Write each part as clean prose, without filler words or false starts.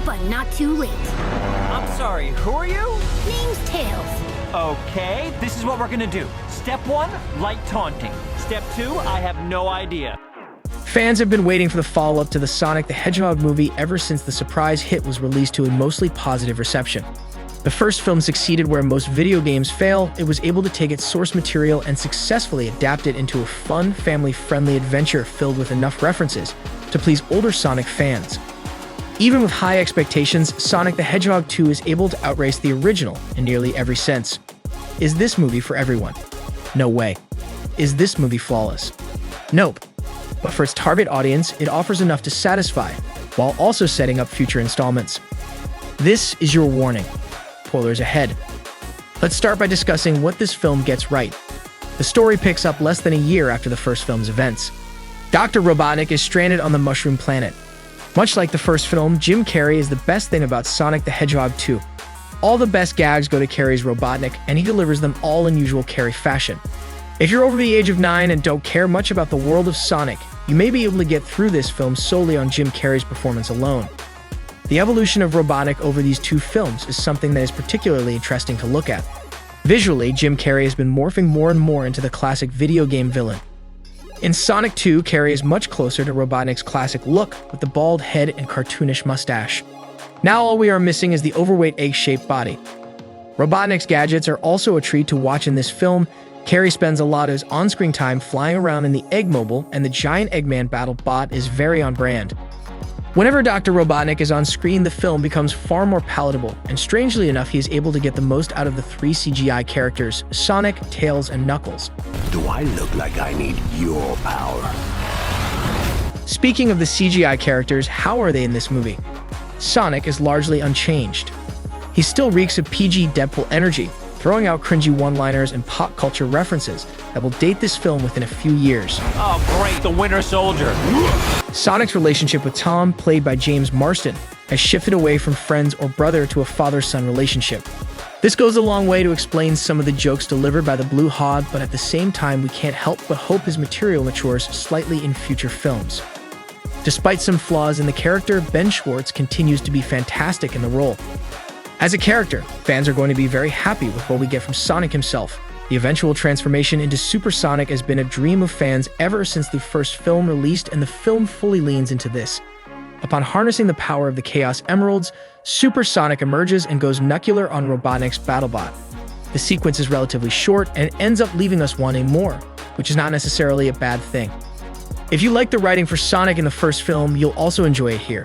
but not too late. I'm sorry, who are you? Name's Tails. Okay, this is what we're gonna do. Step 1, light taunting. Step 2, I have no idea. Fans have been waiting for the follow-up to the Sonic the Hedgehog movie ever since the surprise hit was released to a mostly positive reception. The first film succeeded where most video games fail. It was able to take its source material and successfully adapt it into a fun, family-friendly adventure filled with enough references to please older Sonic fans. Even with high expectations, Sonic the Hedgehog 2 is able to outrace the original in nearly every sense. Is this movie for everyone? No way. Is this movie flawless? Nope. But for its target audience, it offers enough to satisfy, while also setting up future installments. This is your warning. Spoilers ahead. Let's start by discussing what this film gets right. The story picks up less than a year after the first film's events. Dr. Robotnik is stranded on the Mushroom Planet. Much like the first film, Jim Carrey is the best thing about Sonic the Hedgehog 2. All the best gags go to Carrey's Robotnik, and he delivers them all in usual Carrey fashion. If you're over the age of 9 and don't care much about the world of Sonic, you may be able to get through this film solely on Jim Carrey's performance alone. The evolution of Robotnik over these two films is something that is particularly interesting to look at. Visually, Jim Carrey has been morphing more and more into the classic video game villain. In Sonic 2, Carrey is much closer to Robotnik's classic look with the bald head and cartoonish mustache. Now all we are missing is the overweight egg-shaped body. Robotnik's gadgets are also a treat to watch in this film. Carrey spends a lot of his on-screen time flying around in the Eggmobile, and the giant Eggman battle bot is very on brand. Whenever Dr. Robotnik is on screen, the film becomes far more palatable, and strangely enough, he is able to get the most out of the three CGI characters, Sonic, Tails, and Knuckles. Do I look like I need your power? Speaking of the CGI characters, how are they in this movie? Sonic is largely unchanged. He still reeks of PG Deadpool energy, throwing out cringy one-liners and pop culture references that will date this film within a few years. Oh great, the Winter Soldier. Sonic's relationship with Tom, played by James Marsden, has shifted away from friends or brother to a father-son relationship. This goes a long way to explain some of the jokes delivered by the Blue Hog, but at the same time we can't help but hope his material matures slightly in future films. Despite some flaws in the character, Ben Schwartz continues to be fantastic in the role. As a character, fans are going to be very happy with what we get from Sonic himself. The eventual transformation into Super Sonic has been a dream of fans ever since the first film released, and the film fully leans into this. Upon harnessing the power of the Chaos Emeralds, Super Sonic emerges and goes nuclear on Robotnik's BattleBot. The sequence is relatively short and ends up leaving us wanting more, which is not necessarily a bad thing. If you like the writing for Sonic in the first film, you'll also enjoy it here.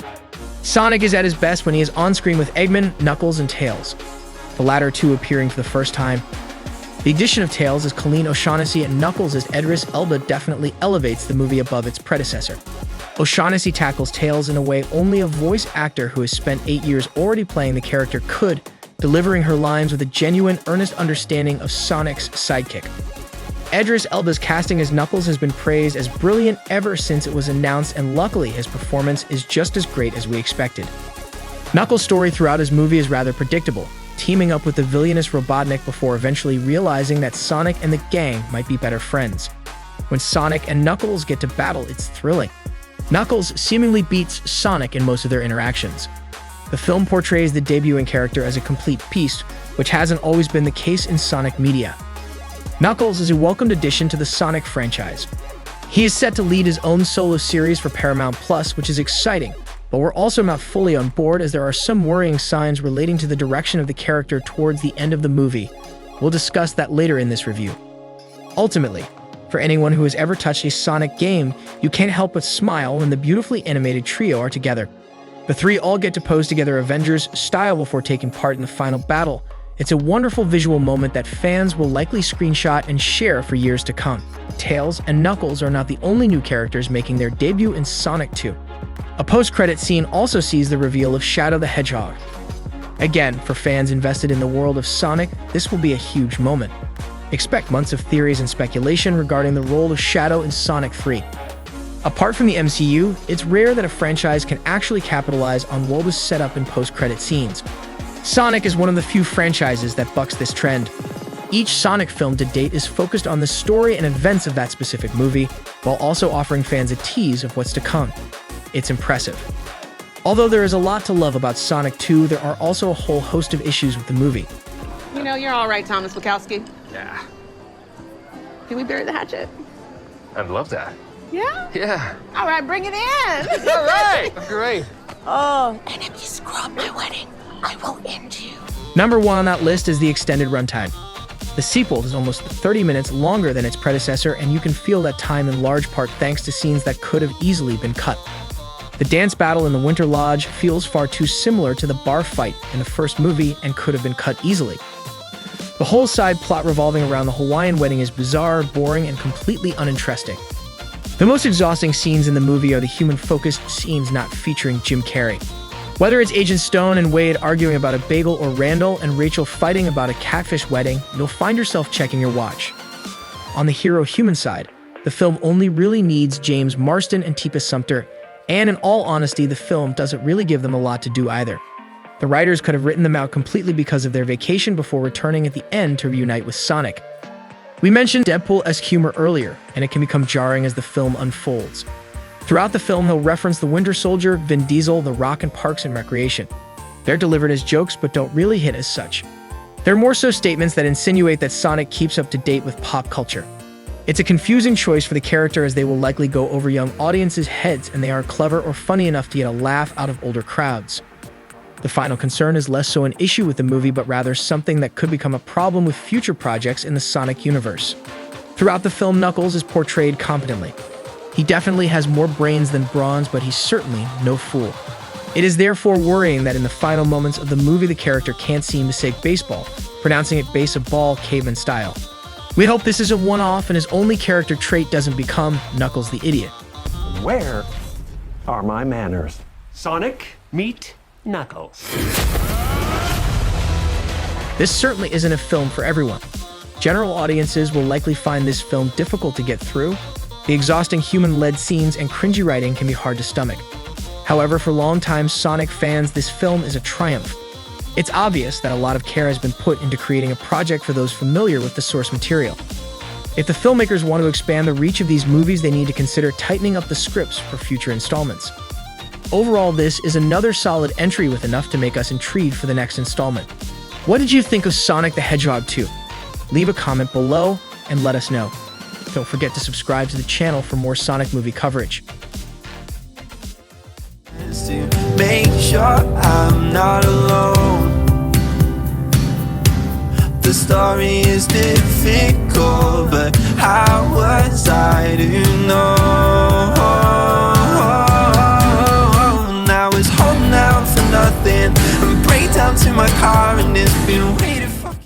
Sonic is at his best when he is on screen with Eggman, Knuckles, and Tails, the latter two appearing for the first time. The addition of Tails as Colleen O'Shaughnessey and Knuckles as Idris Elba definitely elevates the movie above its predecessor. O'Shaughnessey tackles Tails in a way only a voice actor who has spent 8 years already playing the character could, delivering her lines with a genuine, earnest understanding of Sonic's sidekick. Idris Elba's casting as Knuckles has been praised as brilliant ever since it was announced, and luckily his performance is just as great as we expected. Knuckles' story throughout his movie is rather predictable, teaming up with the villainous Robotnik before eventually realizing that Sonic and the gang might be better friends. When Sonic and Knuckles get to battle, it's thrilling. Knuckles seemingly beats Sonic in most of their interactions. The film portrays the debuting character as a complete beast, which hasn't always been the case in Sonic media. Knuckles is a welcomed addition to the Sonic franchise. He is set to lead his own solo series for Paramount+, which is exciting, but we're also not fully on board as there are some worrying signs relating to the direction of the character towards the end of the movie. We'll discuss that later in this review. Ultimately, for anyone who has ever touched a Sonic game, you can't help but smile when the beautifully animated trio are together. The three all get to pose together Avengers style before taking part in the final battle. It's a wonderful visual moment that fans will likely screenshot and share for years to come. Tails and Knuckles are not the only new characters making their debut in Sonic 2. A post-credit scene also sees the reveal of Shadow the Hedgehog. Again, for fans invested in the world of Sonic, this will be a huge moment. Expect months of theories and speculation regarding the role of Shadow in Sonic 3. Apart from the MCU, it's rare that a franchise can actually capitalize on what was set up in post-credit scenes. Sonic is one of the few franchises that bucks this trend. Each Sonic film to date is focused on the story and events of that specific movie, while also offering fans a tease of what's to come. It's impressive. Although there is a lot to love about Sonic 2, there are also a whole host of issues with the movie. You know, you're all right, Thomas Wachowski. Yeah. Can we bury the hatchet? I'd love that. Yeah? Yeah. All right, bring it in. All right. Great. Oh. And if you screw up my wedding, I will end you. Number 1 on that list is the extended runtime. The sequel is almost 30 minutes longer than its predecessor, and you can feel that time in large part thanks to scenes that could have easily been cut. The dance battle in the Winter Lodge feels far too similar to the bar fight in the first movie and could have been cut easily. The whole side plot revolving around the Hawaiian wedding is bizarre, boring, and completely uninteresting. The most exhausting scenes in the movie are the human-focused scenes not featuring Jim Carrey. Whether it's Agent Stone and Wade arguing about a bagel or Randall and Rachel fighting about a catfish wedding, you'll find yourself checking your watch. On the hero-human side, the film only really needs James Marsden and Tika Sumpter, and in all honesty, the film doesn't really give them a lot to do either. The writers could have written them out completely because of their vacation before returning at the end to reunite with Sonic. We mentioned Deadpool-esque humor earlier, and it can become jarring as the film unfolds. Throughout the film, he'll reference the Winter Soldier, Vin Diesel, The Rock, and Parks and Recreation. They're delivered as jokes, but don't really hit as such. They're more so statements that insinuate that Sonic keeps up to date with pop culture. It's a confusing choice for the character as they will likely go over young audiences' heads, and they are clever or funny enough to get a laugh out of older crowds. The final concern is less so an issue with the movie, but rather something that could become a problem with future projects in the Sonic universe. Throughout the film, Knuckles is portrayed competently. He definitely has more brains than brawn, but he's certainly no fool. It is therefore worrying that in the final moments of the movie, the character can't seem to say baseball, pronouncing it base of ball caveman style. We hope this is a one-off and his only character trait doesn't become Knuckles the idiot. Where are my manners? Sonic, meet Knuckles. This certainly isn't a film for everyone. General audiences will likely find this film difficult to get through. The exhausting human-led scenes and cringy writing can be hard to stomach. However, for longtime Sonic fans, this film is a triumph. It's obvious that a lot of care has been put into creating a project for those familiar with the source material. If the filmmakers want to expand the reach of these movies, they need to consider tightening up the scripts for future installments. Overall, this is another solid entry with enough to make us intrigued for the next installment. What did you think of Sonic the Hedgehog 2? Leave a comment below and let us know. Don't forget to subscribe to the channel for more Sonic movie coverage. To make sure I'm not alone. The story is difficult, but how was I to know? Now it's holding out for nothing and break down to my car and it's been waiting.